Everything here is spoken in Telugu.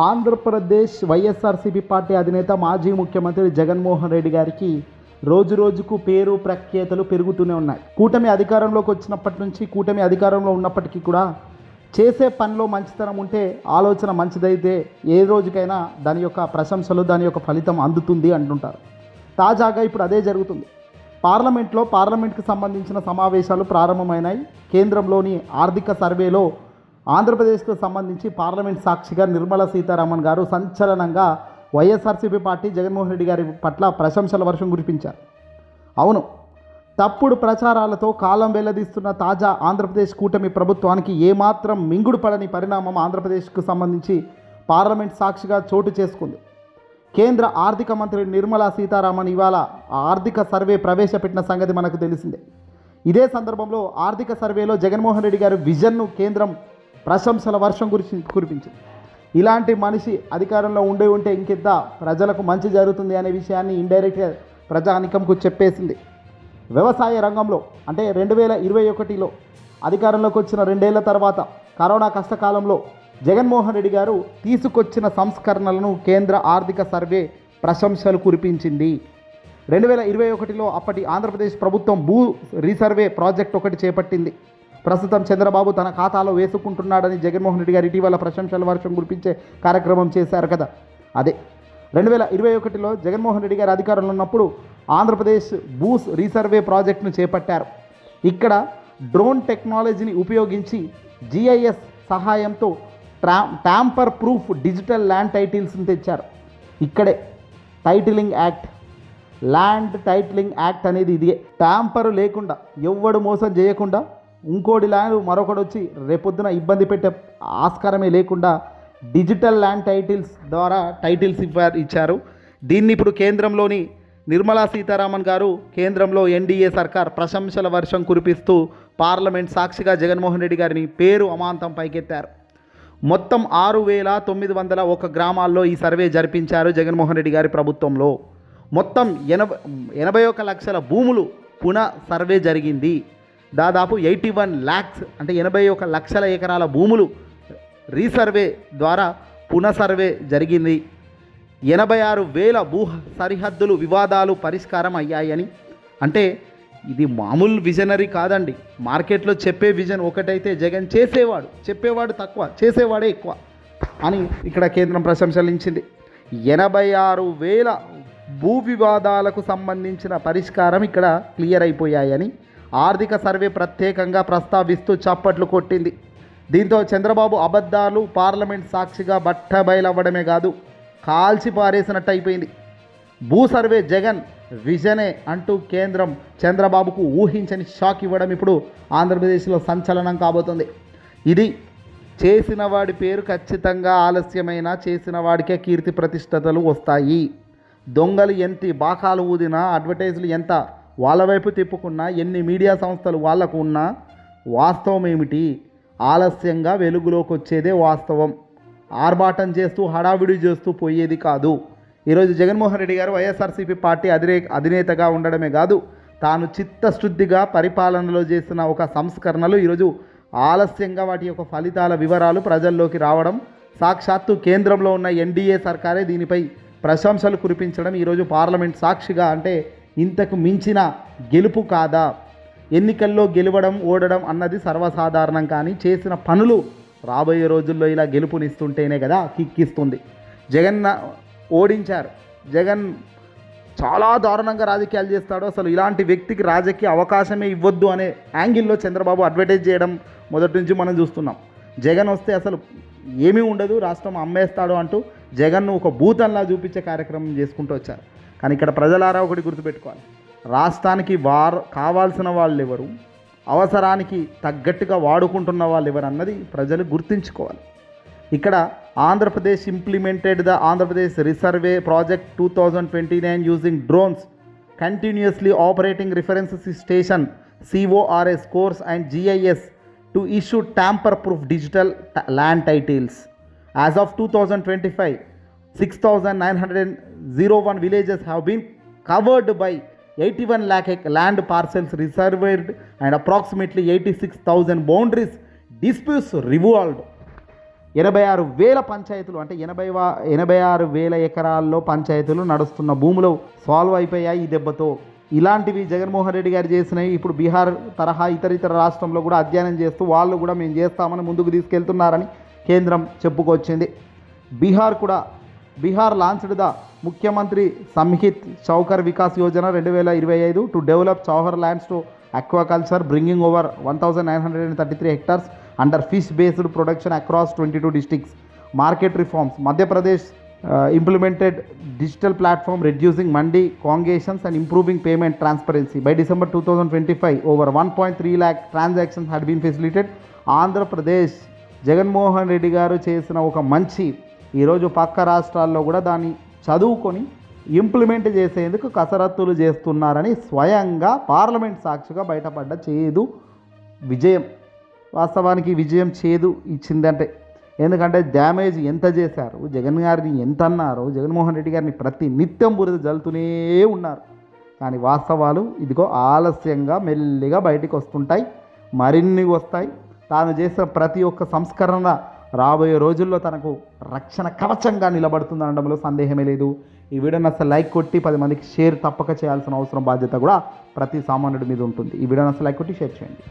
ఆంధ్రప్రదేశ్ వైఎస్ఆర్సీపీ పార్టీ అధినేత మాజీ ముఖ్యమంత్రి జగన్మోహన్ రెడ్డి గారికి రోజు రోజుకు పేరు ప్రఖ్యాతలు పెరుగుతూనే ఉన్నాయి. కూటమి అధికారంలోకి వచ్చినప్పటి నుంచి కూటమి అధికారంలో ఉన్నప్పటికీ కూడా చేసే పనిలో మంచితనం ఉంటే ఆలోచన మంచిదైతే ఏ రోజుకైనా దాని యొక్క ప్రశంసలు దాని యొక్క ఫలితం అందుతుంది అంటుంటారు. తాజాగా ఇప్పుడు అదే జరుగుతుంది. పార్లమెంట్కి సంబంధించిన సమావేశాలు ప్రారంభమైనాయి. కేంద్రంలోని ఆర్థిక సర్వేలో ఆంధ్రప్రదేశ్కు సంబంధించి పార్లమెంట్ సాక్షిగా నిర్మలా సీతారామన్ గారు సంచలనంగా వైఎస్ఆర్సీపీ పార్టీ జగన్మోహన్ రెడ్డి గారి పట్ల ప్రశంసల వర్షం కురిపించారు. అవును, తప్పుడు ప్రచారాలతో కాలం వెల్లదీస్తున్న తాజా ఆంధ్రప్రదేశ్ కూటమి ప్రభుత్వానికి ఏమాత్రం మింగుడు పడని పరిణామం ఆంధ్రప్రదేశ్కు సంబంధించి పార్లమెంట్ సాక్షిగా చోటు చేసుకుంది. కేంద్ర ఆర్థిక మంత్రి నిర్మలా సీతారామన్ ఇవాళ ఆర్థిక సర్వే ప్రవేశపెట్టిన సంగతి మనకు తెలిసిందే. ఇదే సందర్భంలో ఆర్థిక సర్వేలో జగన్మోహన్ రెడ్డి గారి విజన్ను కేంద్రం ప్రశంసల వర్షం కురిపించింది. ఇలాంటి మనిషి అధికారంలో ఉంటే ఇంకెంత ప్రజలకు మంచి జరుగుతుంది అనే విషయాన్ని ఇండైరెక్ట్గా ప్రజానికంకు చెప్పేసింది. వ్యవసాయ రంగంలో అంటే 2021లో అధికారంలోకి వచ్చిన 2 ఏళ్ల తర్వాత కరోనా కష్టకాలంలో జగన్మోహన్ రెడ్డి గారు తీసుకొచ్చిన సంస్కరణలను కేంద్ర ఆర్థిక సర్వే ప్రశంసలు కురిపించింది. 2021లో అప్పటి ఆంధ్రప్రదేశ్ ప్రభుత్వం భూ రీసర్వే ప్రాజెక్ట్ ఒకటి చేపట్టింది. ప్రస్తుతం చంద్రబాబు తన ఖాతాలో వేసుకుంటున్నాడని జగన్మోహన్ రెడ్డి గారు ఇటీవల ప్రశంసల వర్షం కురిపించే కార్యక్రమం చేశారు కదా. అదే 2021లో జగన్మోహన్ రెడ్డి గారు అధికారంలో ఉన్నప్పుడు ఆంధ్రప్రదేశ్ భూ రీసర్వే ప్రాజెక్టును చేపట్టారు. ఇక్కడ డ్రోన్ టెక్నాలజీని ఉపయోగించి GIS సహాయంతో ట్యాంపర్ ప్రూఫ్ డిజిటల్ ల్యాండ్ టైటిల్స్ని తెచ్చారు. ఇక్కడే ల్యాండ్ టైటిలింగ్ యాక్ట్ అనేది ఇదే. ట్యాంపరు లేకుండా ఎవ్వడు మోసం చేయకుండా ఇంకోటి ల్యాండ్ మరొకటి వచ్చి రేపొద్దున ఇబ్బంది పెట్టే ఆస్కారమే లేకుండా డిజిటల్ ల్యాండ్ టైటిల్స్ ద్వారా టైటిల్స్ ఇచ్చారు. దీన్ని ఇప్పుడు కేంద్రంలోని నిర్మలా సీతారామన్ గారు కేంద్రంలో NDA సర్కార్ ప్రశంసల వర్షం కురిపిస్తూ పార్లమెంట్ సాక్షిగా జగన్మోహన్ రెడ్డి గారిని పేరు అమాంతం పైకెత్తారు. మొత్తం 6,901 గ్రామాల్లో ఈ సర్వే జరిపించారు జగన్మోహన్ రెడ్డి గారి ప్రభుత్వంలో. మొత్తం 81 లక్షల భూములు పునః సర్వే జరిగింది. దాదాపు 81 lakhs అంటే 81 లక్షల ఎకరాల భూములు రీసర్వే ద్వారా పునఃసర్వే జరిగింది. 86,000 భూ సరిహద్దులు వివాదాలు పరిష్కారం అయ్యాయని. అంటే ఇది మామూలు విజనరీ కాదండి. మార్కెట్లో చెప్పే విజన్ ఒకటైతే జగన్ చెప్పేవాడు తక్కువ, చేసేవాడే ఎక్కువ అని ఇక్కడ కేంద్రం ప్రశంసలించింది. 86,000 భూ వివాదాలకు సంబంధించిన పరిష్కారం ఇక్కడ క్లియర్ అయిపోయాయని ఆర్థిక సర్వే ప్రత్యేకంగా ప్రస్తావిస్తూ చప్పట్లు కొట్టింది. దీంతో చంద్రబాబు అబద్ధాలు పార్లమెంట్ సాక్షిగా బట్టబయలవ్వడమే కాదు, కాల్చి పారేసినట్టు అయిపోయింది. భూ సర్వే జగన్ విజనే అంటూ కేంద్రం చంద్రబాబుకు ఊహించని షాక్ ఇవ్వడం ఇప్పుడు ఆంధ్రప్రదేశ్లో సంచలనం కాబోతుంది. ఇది చేసిన వాడి పేరు ఖచ్చితంగా ఆలస్యమైనా చేసిన వాడికే కీర్తి ప్రతిష్టతలు వస్తాయి. దొంగలు ఎంత బాకాలు ఊదినా, అడ్వర్టైజులు ఎంత వాళ్ళ వైపు తిప్పుకున్నా, ఎన్ని మీడియా సంస్థలు వాళ్లకు ఉన్నా వాస్తవం ఏమిటి? ఆలస్యంగా వెలుగులోకి వచ్చేదే వాస్తవం. ఆర్భాటం చేస్తూ హడావిడి చేస్తూ పోయేది కాదు. ఈరోజు జగన్మోహన్ రెడ్డి గారు వైఎస్ఆర్సీపీ పార్టీ అధినేతగా ఉండడమే కాదు, తాను చిత్తశుద్ధిగా పరిపాలనలో చేసిన ఒక సంస్కరణలు ఈరోజు ఆలస్యంగా వాటి యొక్క ఫలితాల వివరాలు ప్రజల్లోకి రావడం, సాక్షాత్తు కేంద్రంలో ఉన్న NDA సర్కారే దీనిపై ప్రశంసలు కురిపించడం ఈరోజు పార్లమెంట్ సాక్షిగా అంటే ఇంతకు మించిన గెలుపు కాదా? ఎన్నికల్లో గెలవడం ఓడడం అన్నది సర్వసాధారణం, కానీ చేసిన పనులు రాబోయే రోజుల్లో ఇలా గెలుపునిస్తుంటేనే కదా కిక్కిస్తుంది. జగన్ ఓడించారు. జగన్ చాలా దారుణంగా రాజకీయాలు చేస్తాడు, అసలు ఇలాంటి వ్యక్తికి రాజకీయ అవకాశమే ఇవ్వద్దు అనే యాంగిల్లో చంద్రబాబు అడ్వర్టైజ్ చేయడం మొదటి నుంచి మనం చూస్తున్నాం. జగన్ వస్తే అసలు ఏమీ ఉండదు, రాష్ట్రం అమ్మేస్తాడు అంటూ జగన్ను ఒక భూతంలా చూపించే కార్యక్రమం చేసుకుంటూ వచ్చారు. కానీ ఇక్కడ ప్రజలారా ఒకటి గుర్తుపెట్టుకోవాలి, రాష్ట్రానికి కావాల్సిన వాళ్ళు ఎవరు, అవసరానికి తగ్గట్టుగా వాడుకుంటున్న వాళ్ళు ఎవరు అన్నది ప్రజలు గుర్తుంచుకోవాలి. ఇక్కడ Andhra Pradesh implemented the Andhra Pradesh resurvey project 2029 using drones continuously operating reference station CORS course and GIS to issue tamper proof digital land titles. As of 2025, 6,901 villages have been covered by 81 lakh land parcels reserved and approximately 86,000 boundaries disputes resolved. 86,000 పంచాయతీలు అంటే 86,000 ఎకరాల్లో పంచాయతీలు నడుస్తున్న భూములు సాల్వ్ అయిపోయాయి ఈ దెబ్బతో. ఇలాంటివి జగన్మోహన్ రెడ్డి గారు చేసినవి ఇప్పుడు బీహార్ తరహా ఇతర రాష్ట్రంలో కూడా అధ్యయనం చేస్తూ వాళ్ళు కూడా మేము చేస్తామని ముందుకు తీసుకెళ్తున్నారని కేంద్రం చెప్పుకొచ్చింది. Bihar launched the Mukhyamantri Samhit Chaur Vikas Yojana 2025 to develop Chaur lands to aquaculture, bringing over 1,933 hectares under fish-based production across 22 districts. Market reforms. Madhya Pradesh implemented digital platform, reducing mandi congestions and improving payment transparency. By December 2025, over 1.3 lakh transactions had been facilitated. Andhra Pradesh Jaganmohan Reddy గారు చేసిన ఒక మంచి ఈరోజు పక్క రాష్ట్రాల్లో కూడా దాన్ని చదువుకొని ఇంప్లిమెంట్ చేసేందుకు కసరత్తులు చేస్తున్నారని స్వయంగా పార్లమెంట్ సాక్షిగా బయటపడ్డ చేదు విజయం. వాస్తవానికి విజయం చేదు ఇచ్చిందంటే, ఎందుకంటే డ్యామేజ్ ఎంత చేశారు, జగన్ గారిని ఎంత అన్నారు, జగన్మోహన్ రెడ్డి గారిని ప్రతి నిత్యం బురద జల్లుతూనే ఉన్నారు. కానీ వాస్తవాలు ఇదిగో ఆలస్యంగా మెల్లిగా బయటికి వస్తుంటాయి, మరిన్ని వస్తాయి. తాను చేసిన ప్రతి ఒక్క సంస్కరణ రాబోయే రోజుల్లో తనకు రక్షణ కవచంగా నిలబడుతుంది అనడంలో సందేహమే లేదు. ఈ వీడియోని అసలు లైక్ కొట్టి 10 మందికి షేర్ తప్పక చేయాల్సిన అవసరం బాధ్యత కూడా ప్రతి సామాన్యుడి మీద ఉంటుంది. ఈ వీడియోని అసలు లైక్ కొట్టి షేర్ చేయండి.